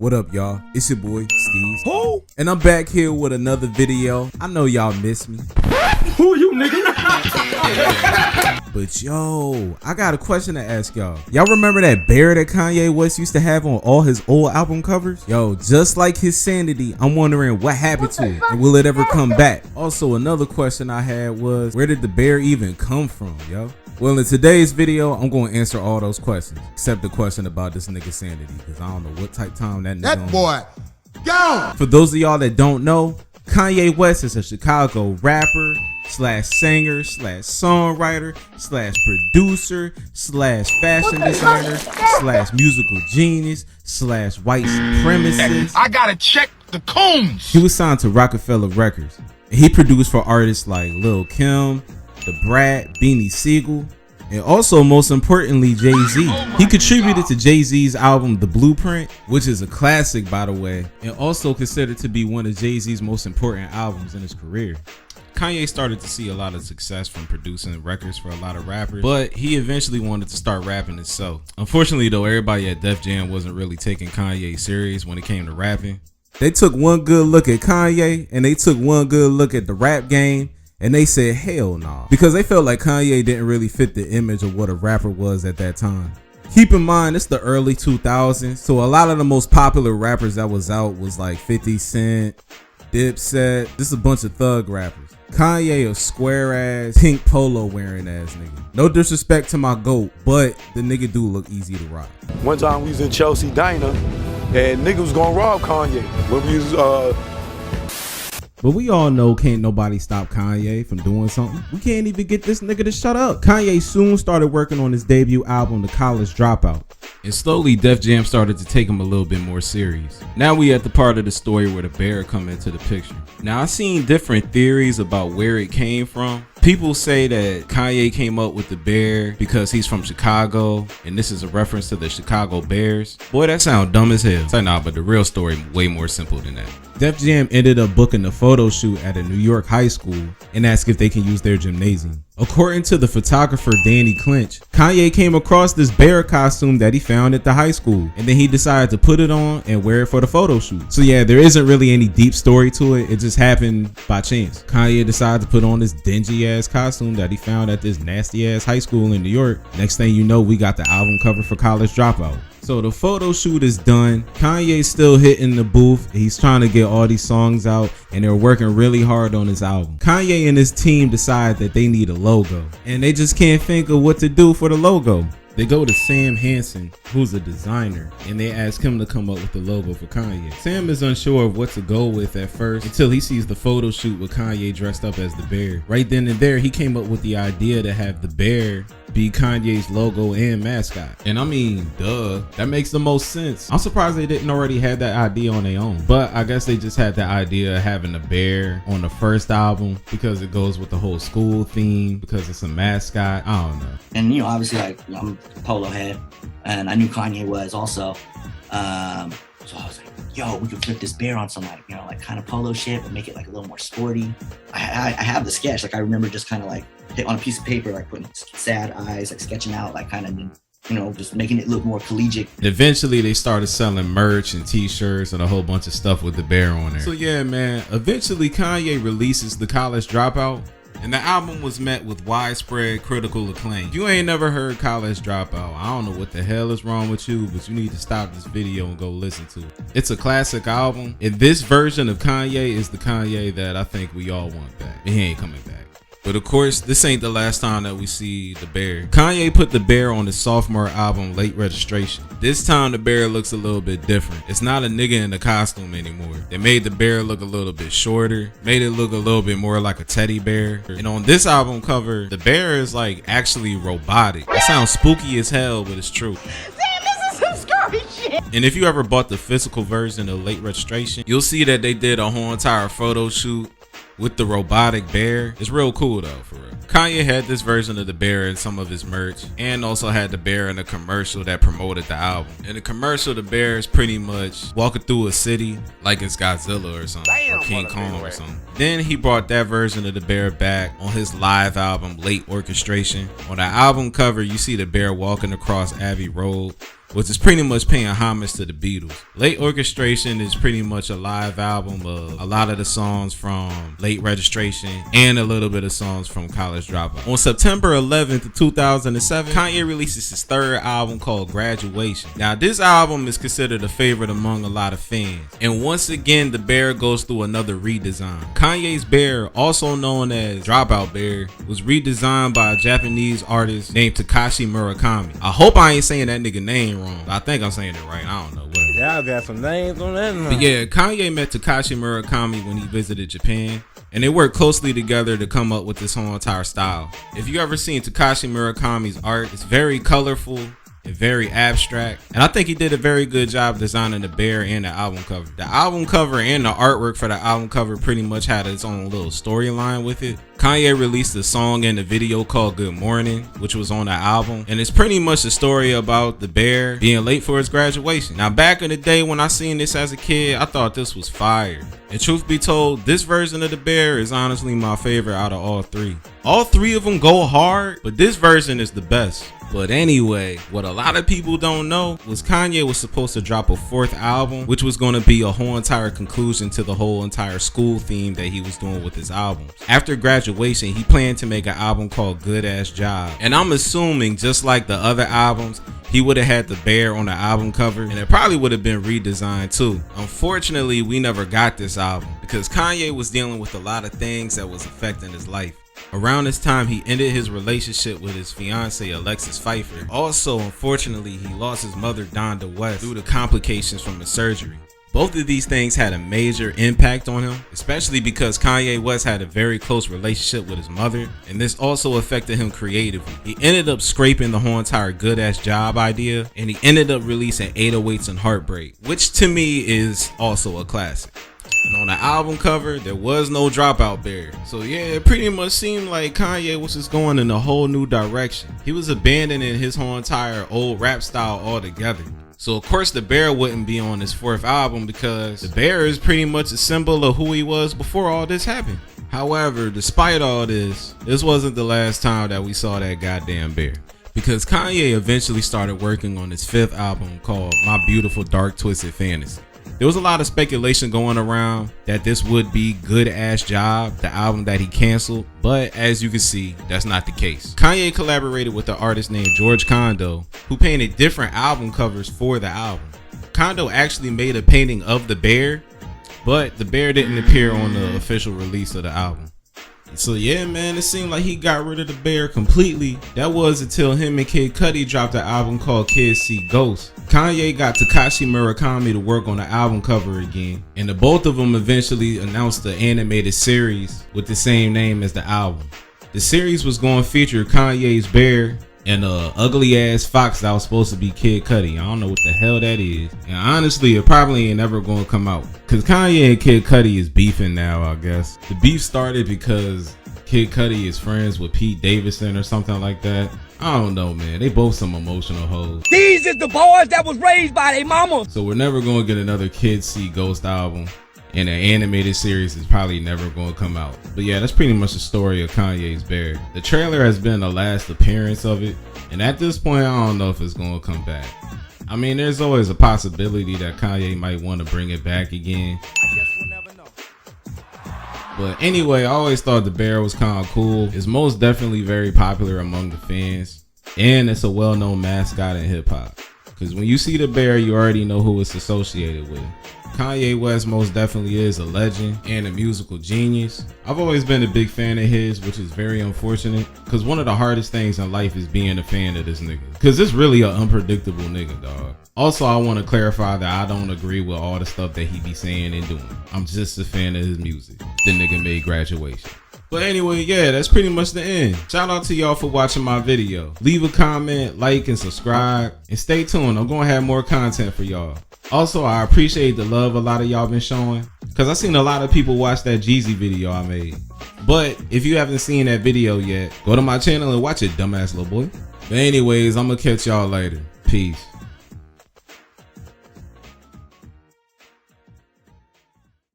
What up, y'all? It's your boy, Steve. Who? And I'm back here with another video. I know y'all miss me. Who are you, nigga? But yo, I got a question to ask y'all. Y'all remember that bear that Kanye West used to have on all his old album covers? Yo, just like his sanity, I'm wondering what happened to it and will it ever come back? Also, another question I had was, where did the bear even come from, yo? Well, in today's video, I'm going to answer all those questions, except the question about this nigga sanity, because I don't know what type time that nigga That boy, go! For those of y'all that don't know, Kanye West is a Chicago rapper slash singer slash songwriter slash producer slash fashion designer slash musical genius slash white supremacist. I gotta check the combs. He was signed to Rockefeller Records, and he produced for artists like Lil Kim, The Brat, Beanie Siegel, and also most importantly Jay-Z. He contributed to Jay-Z's album The Blueprint, which is a classic by the way, and also considered to be one of Jay-Z's most important albums in his career. Kanye started to see a lot of success from producing records for a lot of rappers, but he eventually wanted to start rapping himself. Unfortunately though, everybody at Def Jam wasn't really taking Kanye serious when it came to rapping. They took one good look at Kanye and they took one good look at the rap game, and they said hell nah, because they felt like Kanye didn't really fit the image of what a rapper was at that time. Keep in mind, it's the early 2000s, so a lot of the most popular rappers that was out was like 50 Cent, Dipset, just a bunch of thug rappers. Kanye a square ass, pink polo wearing ass nigga. No disrespect to my GOAT, but the nigga do look easy to rock. One time we was in Chelsea Diner and niggas was gonna rob Kanye when we was But we all know can't nobody stop Kanye from doing something. We can't even get this nigga to shut up. Kanye soon started working on his debut album, The College Dropout. And slowly Def Jam started to take him a little bit more serious. Now we at the part of the story where the bear come into the picture. Now I've seen different theories about where it came from. People say that Kanye came up with the bear because he's from Chicago and this is a reference to the Chicago Bears. Boy, that sounds dumb as hell. Say nah, but the real story way more simple than that. Def Jam ended up booking a photo shoot at a New York high school and asked if they can use their gymnasium. According to the photographer Danny Clinch, Kanye came across this bear costume that he found at the high school, and then he decided to put it on and wear it for the photo shoot. So yeah, there isn't really any deep story to it. It just happened by chance. Kanye decided to put on this dingy ass costume that he found at this nasty ass high school in New York. Next thing you know, we got the album cover for College Dropout. So the photo shoot is done. Kanye's still hitting the booth. He's trying to get all these songs out and they're working really hard on his album. Kanye and his team decide that they need a logo and they just can't think of what to do for the logo. They go to Sam Hansen, who's a designer, and they ask him to come up with the logo for Kanye. Sam is unsure of what to go with at first until he sees the photo shoot with Kanye dressed up as the bear. Right then and there, he came up with the idea to have the bear be Kanye's logo and mascot. And I mean, duh, that makes the most sense. I'm surprised they didn't already have that idea on their own, but I guess they just had the idea of having a bear on the first album because it goes with the whole school theme, because it's a mascot. I don't know. And you know, obviously, like I'm a polo head, and I knew Kanye was also. So I was like, yo, we could flip this bear on some like, you know, like kind of polo shit, but make it like a little more sporty. I have the sketch. Like I remember just kind of like hit on a piece of paper, like putting sad eyes, like sketching out, like kind of, you know, just making it look more collegiate. Eventually they started selling merch and t-shirts and a whole bunch of stuff with the bear on there. So yeah, man, eventually Kanye releases The College Dropout, and the album was met with widespread critical acclaim. If you ain't never heard College Dropout, I don't know what the hell is wrong with you, but you need to stop this video and go listen to it. It's a classic album, and this version of Kanye is the Kanye that I think we all want back. And he ain't coming back. But of course, this ain't the last time that we see the bear. Kanye put the bear on his sophomore album, Late Registration. This time the bear looks a little bit different. It's not a nigga in the costume anymore. They made the bear look a little bit shorter, made it look a little bit more like a teddy bear. And on this album cover, the bear is like actually robotic. It sounds spooky as hell, but it's true. And if you ever bought the physical version of Late Registration, you'll see that they did a whole entire photo shoot with the robotic bear. It's real cool though, for real. Kanye had this version of the bear in some of his merch, and also had the bear in a commercial that promoted the album. In the commercial, the bear is pretty much walking through a city like it's Godzilla or something, or King Kong or something. Then he brought that version of the bear back on his live album, Late Orchestration. On the album cover, you see the bear walking across Abbey Road, which is pretty much paying homage to the Beatles. Late Orchestration is pretty much a live album of a lot of the songs from Late Registration and a little bit of songs from College Dropout. On September 11th, 2007, Kanye releases his third album called Graduation. Now, this album is considered a favorite among a lot of fans. And once again, the Bear goes through another redesign. Kanye's Bear, also known as Dropout Bear, was redesigned by a Japanese artist named Takashi Murakami. I hope I ain't saying that nigga name wrong, but I think I'm saying it right. I don't know. Whatever. Y'all got some names on that. But yeah, Kanye met Takashi Murakami when he visited Japan, and they worked closely together to come up with this whole entire style. If you ever seen Takashi Murakami's art, it's very colorful and very abstract, and I think he did a very good job designing the Bear and the album cover. The album cover and the artwork for the album cover pretty much had its own little storyline with it. Kanye released a song and a video called Good Morning, which was on the album, and it's pretty much a story about the Bear being late for his graduation. Now, back in the day when I seen this as a kid, I thought this was fire. And truth be told, this version of the Bear is honestly my favorite out of all three. All three of them go hard, but this version is the best. But anyway, what a lot of people don't know was Kanye was supposed to drop a fourth album, which was going to be a whole entire conclusion to the whole entire school theme that he was doing with his albums. After graduation, he planned to make an album called Good Ass Job. And I'm assuming, just like the other albums, he would have had the Bear on the album cover, and it probably would have been redesigned too. Unfortunately, we never got this album because Kanye was dealing with a lot of things that was affecting his life. Around this time, he ended his relationship with his fiancée Alexis Pfeiffer. Also, unfortunately, he lost his mother Donda West due to complications from a surgery. Both of these things had a major impact on him, especially because Kanye West had a very close relationship with his mother, and this also affected him creatively. He ended up scraping the whole entire Good Ass Job idea, and he ended up releasing 808s and Heartbreak, which to me is also a classic. And on the album cover, there was no Dropout Bear. So yeah, it pretty much seemed like Kanye was just going in a whole new direction. He was abandoning his whole entire old rap style altogether. So of course the Bear wouldn't be on his fourth album because the Bear is pretty much a symbol of who he was before all this happened. However, despite all this wasn't the last time that we saw that goddamn Bear. Because Kanye eventually started working on his fifth album called My Beautiful Dark Twisted Fantasy. There was a lot of speculation going around that this would be Good Ass Job, the album that he canceled, but as you can see, that's not the case. Kanye collaborated with an artist named George Kondo, who painted different album covers for the album. Kondo actually made a painting of the Bear, but the Bear didn't appear on the official release of the album. So yeah, man, it seemed like he got rid of the Bear completely. That was until him and Kid Cudi dropped an album called Kids See Ghosts. Kanye got Takashi Murakami to work on the album cover again, and the both of them eventually announced the animated series with the same name as the album. The series was going to feature Kanye's Bear and a ugly ass fox that was supposed to be Kid Cudi. I don't know what the hell that is, and honestly it probably ain't ever gonna come out because Kanye and Kid Cudi is beefing now. I guess the beef started because Kid Cudi is friends with Pete Davidson or something like that. I don't know, man. They both some emotional hoes. These is the boys that was raised by their mama. So we're never gonna get another Kids See Ghost album, and an animated series is probably never going to come out. But yeah, that's pretty much the story of Kanye's Bear. The trailer has been the last appearance of it, and at this point I don't know if it's going to come back. I mean, there's always a possibility that Kanye might want to bring it back again. I guess we'll never know. But anyway, I always thought the Bear was kind of cool. It's most definitely very popular among the fans, and it's a well-known mascot in hip-hop. Because when you see the Bear, you already know who it's associated with. Kanye West most definitely is a legend and a musical genius. I've always been a big fan of his, which is very unfortunate, because one of the hardest things in life is being a fan of this nigga, because it's really an unpredictable nigga, dog. Also, I want to clarify that I don't agree with all the stuff that he be saying and doing. I'm just a fan of his music. The nigga made Graduation. But anyway, yeah, that's pretty much the end. Shout out to y'all for watching my video. Leave a comment, like, and subscribe. And stay tuned. I'm going to have more content for y'all. Also, I appreciate the love a lot of y'all been showing, because I seen a lot of people watch that Jeezy video I made. But if you haven't seen that video yet, go to my channel and watch it, dumbass little boy. But anyways, I'm going to catch y'all later. Peace.